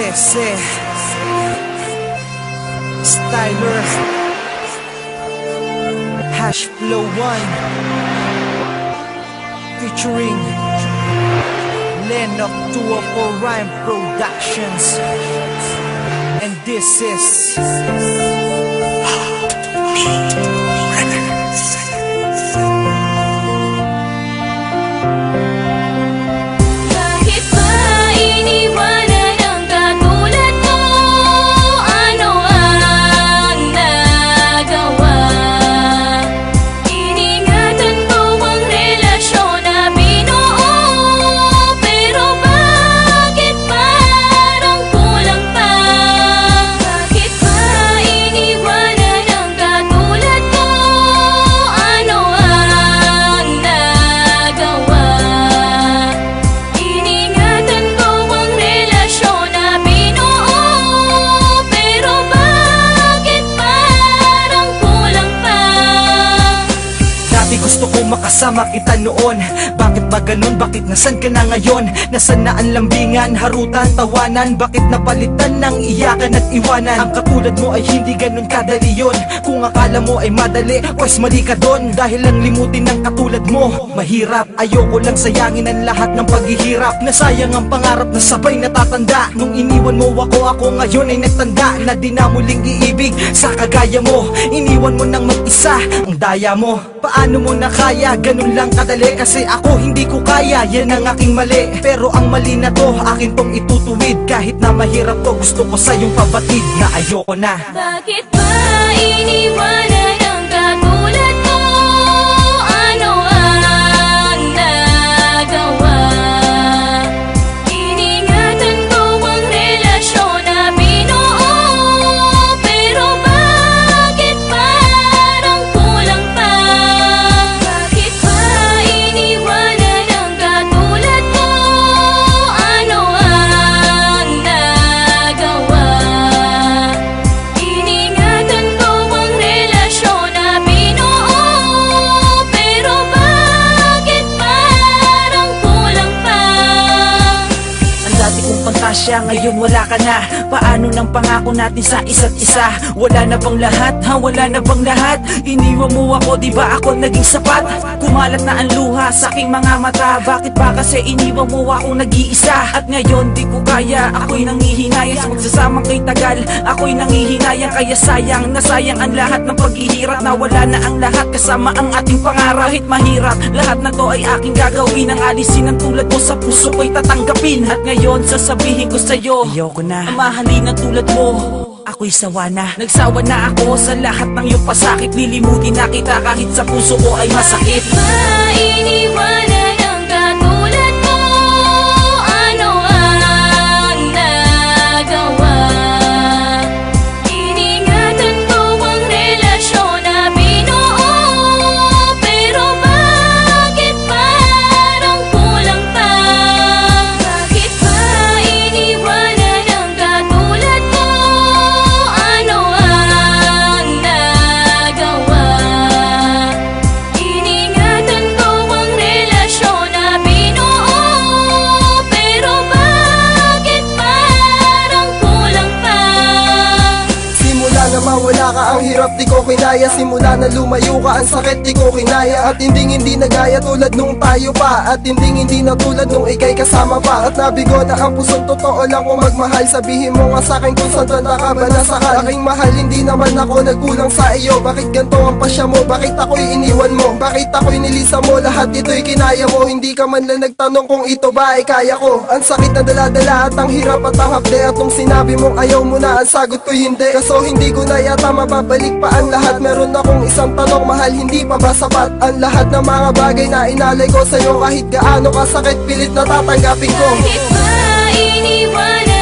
Sese Styler Hash Flow 1 featuring Lennox 204 Rhyme Productions, and this is gusto ko makasama kita noon. Bakit ba ganun? Bakit nasan ka na ngayon? Nasaan na ang lambingan, harutan, tawanan? Bakit napalitan ng iyakan at iwanan? Ang katulad mo ay hindi ganun kadali yun. Kung akala mo ay madali, pues mali ka dun. Dahil lang limutin ng katulad mo mahirap. Ayoko lang sayangin ang lahat ng paghihirap. Nasayang ang pangarap na sabay natatanda. Nung iniwan mo ako ngayon ay nagtanda na di na muling iibig sa kagaya mo. Iniwan mo nang mag-isa ang daya mo. Paano mo na kaya? Ganun lang kadali. Kasi ako hindi ko kaya, yan ang aking mali. Pero ang mali na to, akin tong itutuwid. Kahit na mahirap to, gusto ko sa'yong pabatid na ayoko na. Bakit ba iniwanan ang katulad mo? Ano ang nagawa? Iningatan ko ang relasyon na binuo. Pero bakit parang kulang pa? Bakit ba iniwanan ang katulad mo? Ano ang nagawa? Iningatan ko ang relasyon na binuo. Pero bakit parang kulang pa? Ang dati kong pantasya, ngayon wala ka na. Paano ng pangako natin sa isa't isa? Wala na bang lahat, ha? Wala na bang lahat? Iniwan mo ako, di ba ako naging sapat? Kumalat na ang luha sa aking mga mata. Bakit ba kasi iniwan mo ako nag-iisa? At ngayon di ko kaya, ako'y nangihinayang sa magsasamang kay tagal. Ako'y nangihinayang kaya sayang, nasayang ang lahat ng paghihirap. Nawala na ang lahat kasama ang ating pangarap. Kahit mahirap, lahat na to ay aking gagawin. Ang alisin ng tulad mo sa puso ko'y tatanggapin. At ngayon sasabihin ko sa'yo, ayoko na mahalin ang tulad mo. Ako'y sawa na. Nagsawa na ako sa lahat ng iyong pasakit. Lilimutin na kita kahit sa puso ko ay masakit. Iniwanan ang katulad mo. Ano ang nagawa? Iningatan ko ang relasyon na binuo. Pero bakit parang kulang pa? Bakit ba iniwanan ang katulad mo? Ano ang nagawa? Iningatan ko ang relasyon na binuo. Pero bakit parang kulang pa? Simula na mawala ka, ang hirap di ko kinaya. Simula na lumayo ka, ang sakit di ko kinaya. At hindi nagaya tulad nung tayo pa. At hindi na tulad nung ikay kasama pa. At nabigo na ang pusong totoo lang kung magmahal. Sabihin mo nga sa'kin kung saan tanda ka ba nasakal. Aking mahal, hindi naman ako nagkulang sa iyo. Bakit ganito ang pasya mo? Bakit ako'y iniwan mo? Bakit ako'y nilisa mo? Lahat ito'y kinaya mo. Hindi ka man lang nagtanong kung ito ba ay kaya ko. Ang sakit na daladala at ang hirap at ang hapde. At nung sinabi mong ayaw mo na, ang sagot ko'y hindi. Kaso hindi ko na yata mababalik pa ang lahat. Meron akong isang tanong, mahal, hindi pa ba sapat? Ang lahat ng mga bagay na inalay ko sa'yo. Kahit gaano kasakit, pilit na tatanggapin ko. Bakit ba iniwanan